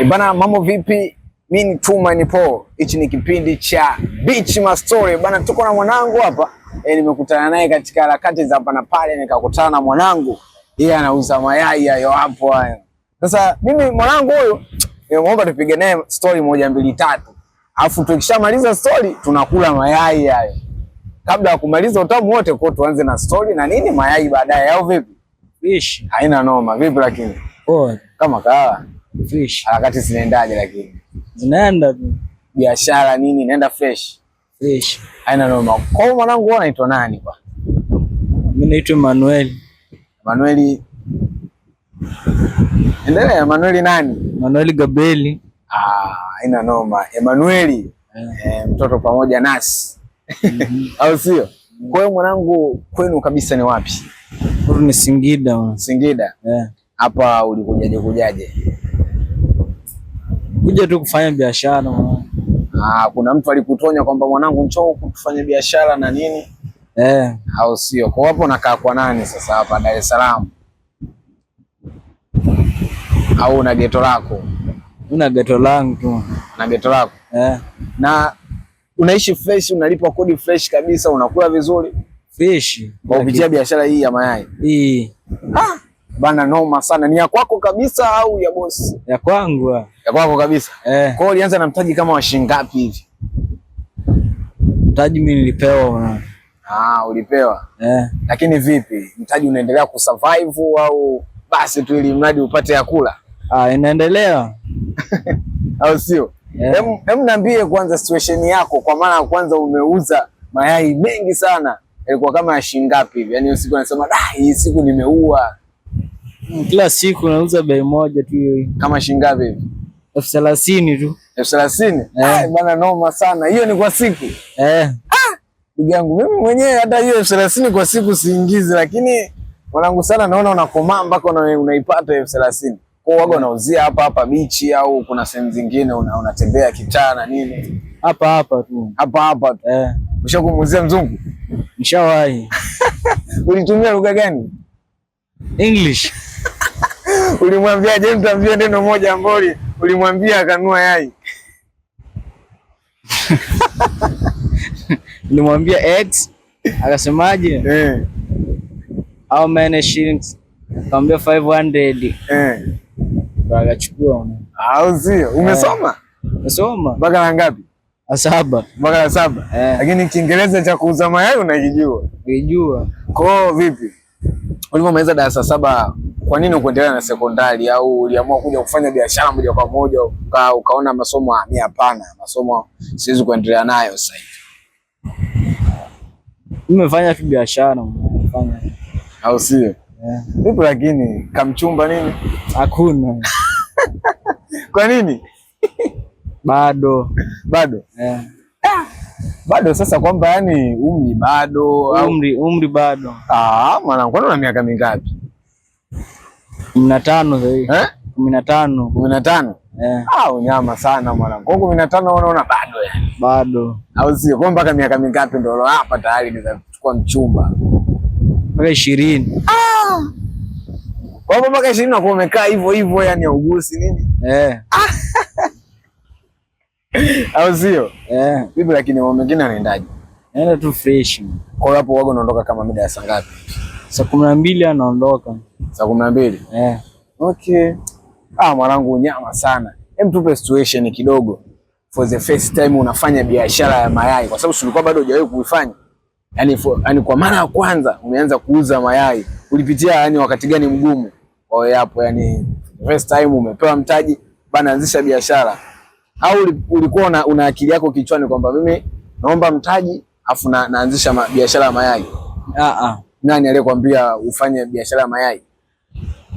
Bana, mambo vipi? Mimi ni Tumaini Paul. Hichi ni kipindi cha Beach My Story. Bana, tuko na mwanangu hapa. Nimekutana naye katika harakati za hapa na pale, nikakutana na mwanangu. Yeye anauza mayai hayo hapo hayo. Sasa mimi mwanangu huyu nimeomba tupige naye story moja mbili tatu. Alafu tukishamaliza story tunakula mayai hayo. Kabla ya kumaliza utamu wote kwa tuanze na story na nini mayai baadaye au vipi? Fish. Haina noma. Vipi lakini? Poa. Kama kawa. Fish. Harakati zinaendaje lakini? Zinaenda tu. Biashara nini inaenda fresh? Fresh. Haina noma. Kwa hiyo mwanangu wewe unaitwa nani kwa? Mimi naitwa Emmanuel. Emmanuel. Endelea, Emmanuel nani? Emmanuel Gabeli. Haina noma. Emmanuel. Mtoto pamoja nasi. Au sio? Kwa hiyo mwanangu kwenu kabisa ni wapi? Huko ni Singida. Singida. Hapa ulikujaje? Kuja tu kufanya biashara. Kuna mtu alikutonya kwamba mwanangu njoo kufanya biashara na nini? Au sio? Kwa hapo unakaa kwa nani sasa hapa Dar es Salaam? Au una geto lako? Una geto langu tu. Na geto lako? Na unaishi fresh, unalipa kodi fresh kabisa, unakula vizuri? Fresh. Kwa kupitia biashara hii ya mayai? Hii. Bana noma sana. Ni ya kwako kabisa au ya boss? Ya kwangu. Ya kwako kabisa? Kwa hiyo ulianza na mtaji kama wa shilingi ngapi hivi? Mtaji mimi nilipewa. Ulipewa? Lakini vipi? Mtaji unaendelea kusurvive au basi tu ili mradi upate ya kula? Inaendelea. Au sio? Hem niambie kwanza situation yako, kwa maana kwanza umeuza mayai mengi sana. Ilikuwa kama ya shilingi ngapi hivi? Yaani usiku unasema, hii siku nimeua." Kila siku nauza bei moja tu hiyo. Kama shilingi ngapi hivi? 30,000 tu. 30,000? Bana noma sana. Hiyo ni kwa siku? Ndugu yangu mimi mwenyewe hata hiyo 30,000 kwa siku siingizi, lakini mwanangu sana naona unakomaa mpaka unaipata 30,000. Kwa hiyo waga unauzia hapa beach au kuna sehemu zingine unatembea kitaa na nini? Hapa tu. Hapa tu. Ushakumuzia mzungu? Nishawahi. Ulitumia lugha gani? English. Ulimwambia je, mtambie neno moja ambalo ulimwambia akanua yai? Nilimwambia X, akasemaje? How many shillings? Akamwambia 500. Akachukua. Au sio? Umesoma? Umesoma. Mpaka la ngapi? 7. Mpaka la 7. Lakini Kiingereza cha kuuza mayai unakijua? Unajua. Kwa vipi? Ulipomaliza darasa 7, kwa nini ukuendelea na sekondari au uliamua kuja kufanya biashara moja kwa moja ukaona masomo hapana, masomo siwezi kuendelea nayo sasa hivi? Nimefanya tu biashara, au sio? Vipi lakini kamchumba nini? Hakuna. Kwa nini? Bado. Bado sasa kwamba yani umri bado au umri bado. Mwanangu una miaka mingapi? 15 sasa. 15. Unyama sana mwanangu. Kwa 15 unaona bado yani. Bado. Au sio? Kwa mpaka miaka mingapi ndio hapa tayari nitachukua mchumba? Mpaka 20. Kwa mpaka 20 unakuwa umekaa hivyo yani augusi nini? Au sio? Vipi lakini mambo mengine yanaendaje? Naenda tu fresh. Kwa hiyo hapo wago unaondoka kama mida ya saa ngapi? Saa 12 anaondoka. Saa 12? Okay. Mwanangu unyama sana. Hem tupe situation kidogo. For the first time unafanya biashara ya mayai, kwa sababu tulikuwa bado hujawahi kuifanya. Yaani kwa mara ya kwanza umeanza kuuza mayai. Ulipitia yani wakati gani mgumu? Hapo yani first time umepewa mtaji, bana anzisha biashara. Au ulikuwa una akili yako kichwani kwamba mimi naomba mtaji afu naanzisha biashara ya mayai? Nani aliyekwambia ufanye biashara ya mayai?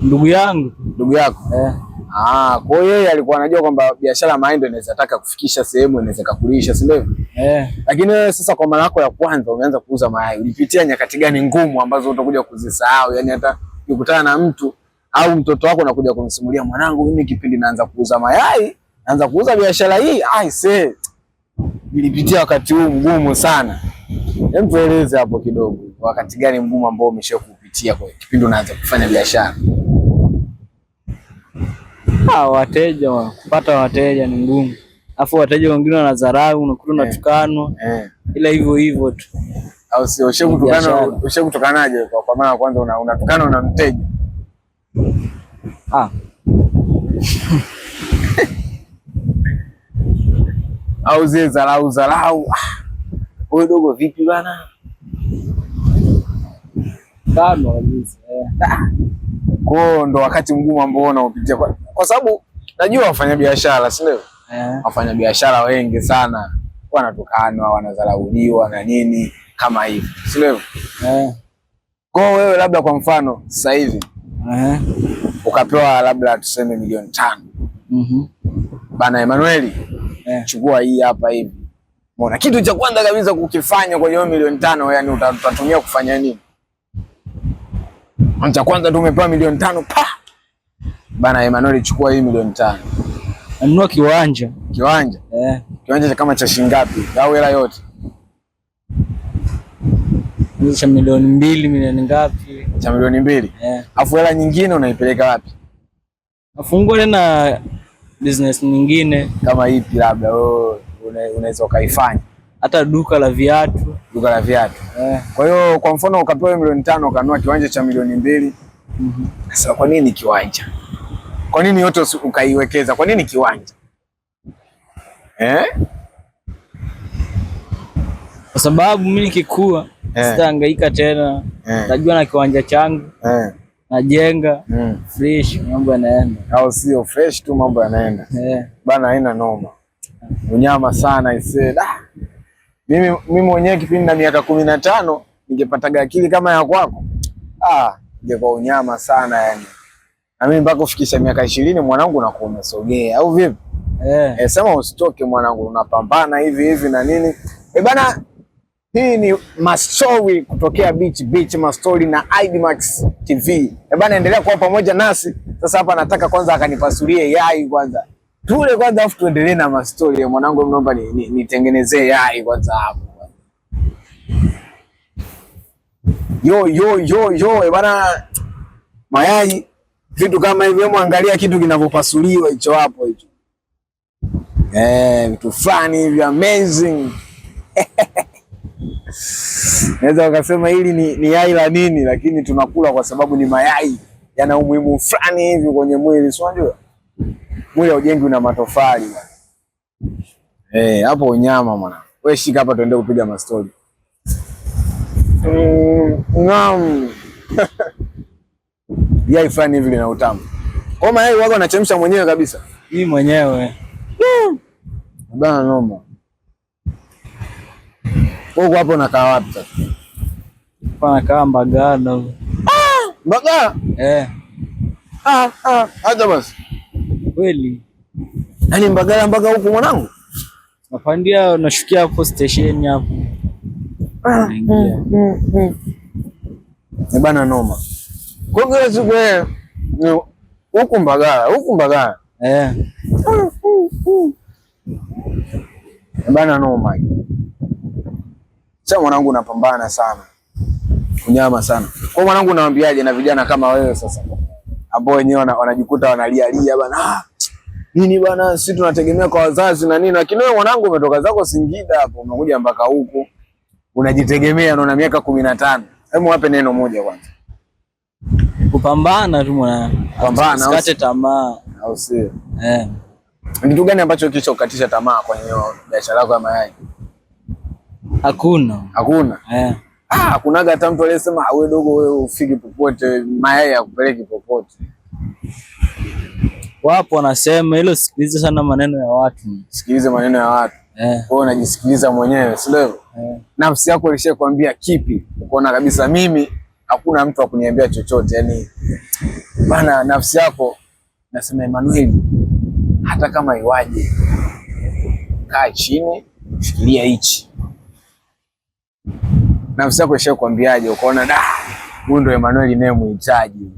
Ndugu yangu. Ndugu yako? Kwa hiyo yeye alikuwa anajua kwamba biashara ya mayai ndio inaweza taka kufikisha sehemu inaweza kukulisha, si ndivyo? Lakini wewe sasa kwa mara yako ya kwanza umeanza kuuza mayai, ulipitia nyakati gani ngumu ambazo utakuja kuzisahau? Yani hata ukikutana na mtu au mtoto wako anakuja kumsimulia, mwanangu mimi kipindi naanza kuuza mayai, naanza kuuza biashara hii, nilipitia wakati huu mgumu sana. Hem tueleze hapo kidogo, wakati gani mgumu ambao umeshakupitia kwa kipindi unaanza kufanya biashara? Wateja kupata wateja ni ngumu. Alafu wateja wengine wanadharau, unakuta unatukanwa. Ila hivyo hivyo tu. Au sio? Ushakutukanaje kwa mara ya kwanza unatukana na mteja? Au zile dharau. Wewe dogo vipi bana? Kama kabisa. Kwa ndo wakati mgumu ambao unaopitia kwa sababu najua wafanyabiashara, si ndio? Wafanyabiashara wengi sana wanatukanwa, wanadharauliwa na nini kama hivi, si ndio? Kwa wewe labda kwa mfano sasa hivi ukapewa labda tuseme milioni 5. Bana Emmanuel, chukua hii hapa hivi. Mbona kitu cha kwanza kabisa kukifanya kwa hiyo milioni 5, yani utatumia kufanya nini? Cha kwanza tumepewa milioni 5 pa. Bana Emmanuel, chukua hii milioni 5. Anunua kiwanja. Kiwanja? Kiwanja kama cha shilingi ngapi? Au hela yote? Ni cha milioni 2, milioni ngapi? Cha milioni 2. Afu hela nyingine unaipeleka wapi? Afungua tena business nyingine kama ipi labda unaweza ukaifanya? Hata duka la viatu. Duka la viatu. Kwa hiyo kwa mfano ukapewa milioni 5 ukanunua kiwanja cha milioni 2. Sasa kwa nini kiwanja? Kwa nini yote ukaiwekeza? Kwa nini kiwanja? Kwa sababu mimi nikikua sitahangaika tena. Najua na kiwanja changu. Najenga fresh, mambo yanaenda. Au sio? Fresh tu mambo yanaenda. Bana haina noma. Unyama sana isee. Mimi mwenyewe kipindi na miaka 15 ningepata akili kama ya kwako. Ingekuwa unyama sana yani. Na mimi mpaka kufikisha miaka 20 mwanangu unakuwa umesogea au vipi? Sema usitoke mwanangu, unapambana hivi na nini. Bana, hii ni mastori kutokea Beach Mastori na IDMAX TV. Bana, endelea kuwa pamoja nasi. Sasa hapa nataka kwanza akanipasulie yai kwanza. Tule kwanza afu tuendelee na mastori. Mwanangu naomba nitengenezee yai kwanza hapo. Yo bana, mayai vitu kama hivyo, muangalia kitu kinavyopasuliwa hicho hapo hicho. Vitu fulani hivi amazing. Naweza ukasema hili ni yai la nini, lakini tunakula kwa sababu ni mayai yana umuhimu fulani hivi kwenye mwili, si unajua? Mwili haujengi na matofali. Hapo unyama mwana. Wewe shika hapa tuende kupiga mastori. Yai fulani hivi lina utamu. Kwa mayai wako anachemsha mwenyewe kabisa. Mimi mwenyewe. Bana noma. Huko hapo nakaa wapi sasa? Nakaa Mbagala. Mbagala? Hata basi. Kweli. Yaani Mbagala mpaka huko mwanangu? Napandia unashukia hapo station hapo. Ni bana noma. Kwa hiyo siku huko Mbagala. Ni bana noma. Sasa mwanangu unapambana sana. Unyama sana. Kwa mwanangu nawaambiaje na vijana kama wewe sasa ambao wenyewe wanajikuta wanalia bana. Nini bana, sisi tunategemea kwa wazazi na nini, lakini wewe mwanangu umetoka zako Singida hapo umekuja mpaka huko. Unajitegemea na una miaka 15. Hebu wape neno moja kwanza. Kupambana tu mwanangu. Pambana, usikate tamaa, au sio? Kitu gani ambacho kilichokukatisha tamaa kwenye biashara yako ya mayai? Hakuna. Hakunaga hata mtu aliyesema wewe dogo wewe ufiki popote, mayai yakupeleki popote. Wapo wanasema hilo, sikiliza sana maneno ya watu. Sikilize maneno ya watu. Wewe unajisikiliza mwenyewe, si ndio? Nafsi yako ilishakwambia kipi? Ukaona kabisa mimi hakuna mtu akuniambia chochote. Yaani bana, nafsi yako nasema Emmanuel, hata kama iwaje, kaa chini, fikiria hichi. Nafsi yako ilishakwambiaje? Ukaona huyu ndo Emmanuel ninayemhitaji.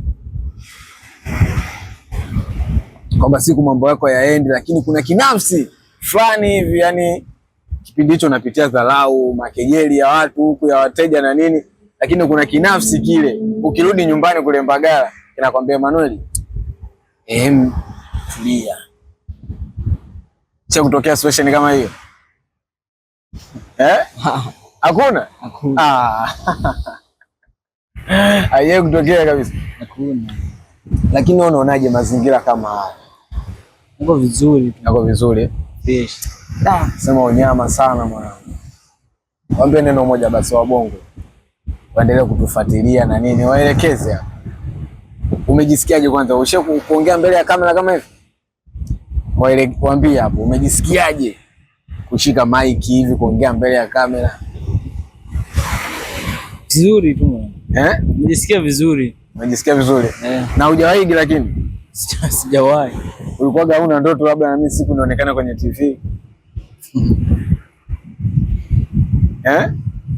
Kwamba siku mambo yako yaendi, lakini kuna kinafsi fulani hivi, yani kipindi hicho unapitia dharau, makejeli ya watu huku, ya wateja na nini, lakini kuna kinafsi kile ukirudi nyumbani kule Mbagala kinakwambia Emmanuel, umetulia. Cha kutokea situation kama hiyo? Hakuna? Hakuna. Haiye kutokea kabisa. Hakuna. Lakini wewe unaonaje mazingira kama haya? Yako vizuri. Yako vizuri? Fish. Sema unyama sana mwanangu. Waambie neno moja basi wa Bongo. Waendelee kutufuatilia na nini, waelekeze hapa. Umejisikiaje kwanza? Kuongea mbele ya kamera kama hivi? Waambie hapo, umejisikiaje kushika mic hivi kuongea mbele ya kamera? Vizuri tu. Nimejisikia vizuri. Umejisikia vizuri? Na hujawahi lakini? Sijawahi. Ulikuwa huna ndoto labda na mimi siku nionekana kwenye TV?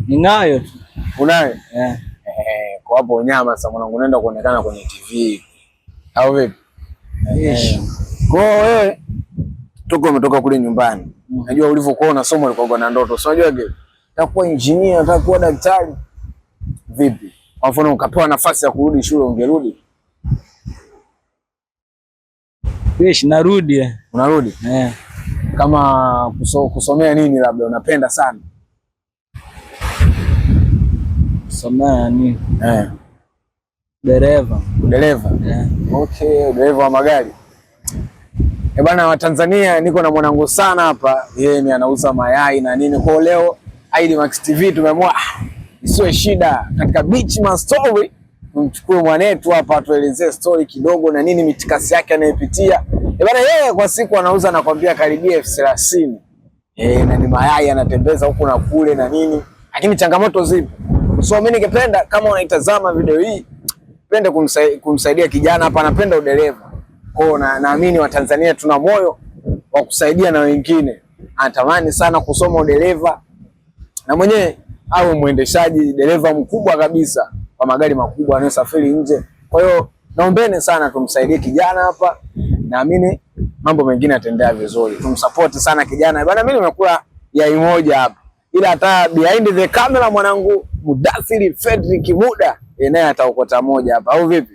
Ninayo tu. Unayo? Kwa hapo unyama sasa mwanangu, unaenda kuonekana kwenye TV. Au vipi? Kwa wewe umetoka kule nyumbani. Najua ulivyokuwa unasoma ulikuwa na ndoto. So unajua je, utakuwa engineer, utakuwa daktari. Vipi? Kwa mfano ukapewa nafasi ya kurudi shule ungerudi? Narudi. Unarudi? Kama kusomea nini labda unapenda sana? Kusomea nini? Dereva. Okay, dereva wa magari. Bana wa Tanzania, niko na mwanangu sana hapa. Yeye ni anauza mayai na nini. Kwa leo Idmax TV tumeamua isiwe shida katika Beach Man Story. Tumchukue mwanetu hapa tuelezee story kidogo na nini mitikasi yake anayopitia. Bana yeye kwa siku anauza nakwambia karibia 30,000. Na ni mayai anatembeza huku na kule na nini. Lakini changamoto zipo. So mimi ningependa kama unaitazama video hii, pende kumsaidia kijana hapa, anapenda udereva. Kwa naamini Watanzania tuna moyo wa kusaidia na wengine. Anatamani sana kusoma udereva na mwenyewe awe mwendeshaji dereva mkubwa kabisa wa magari makubwa anayosafiri nje. Kwa hiyo naombeni sana tumsaidie kijana hapa. Naamini mambo mengine yataendelea vizuri. Tumsupport sana kijana. Bana mimi nimekula yai moja hapa. Ila hata behind the camera mwanangu Mudathiri Fredrick Muda naye ataokota moja hapa au vipi?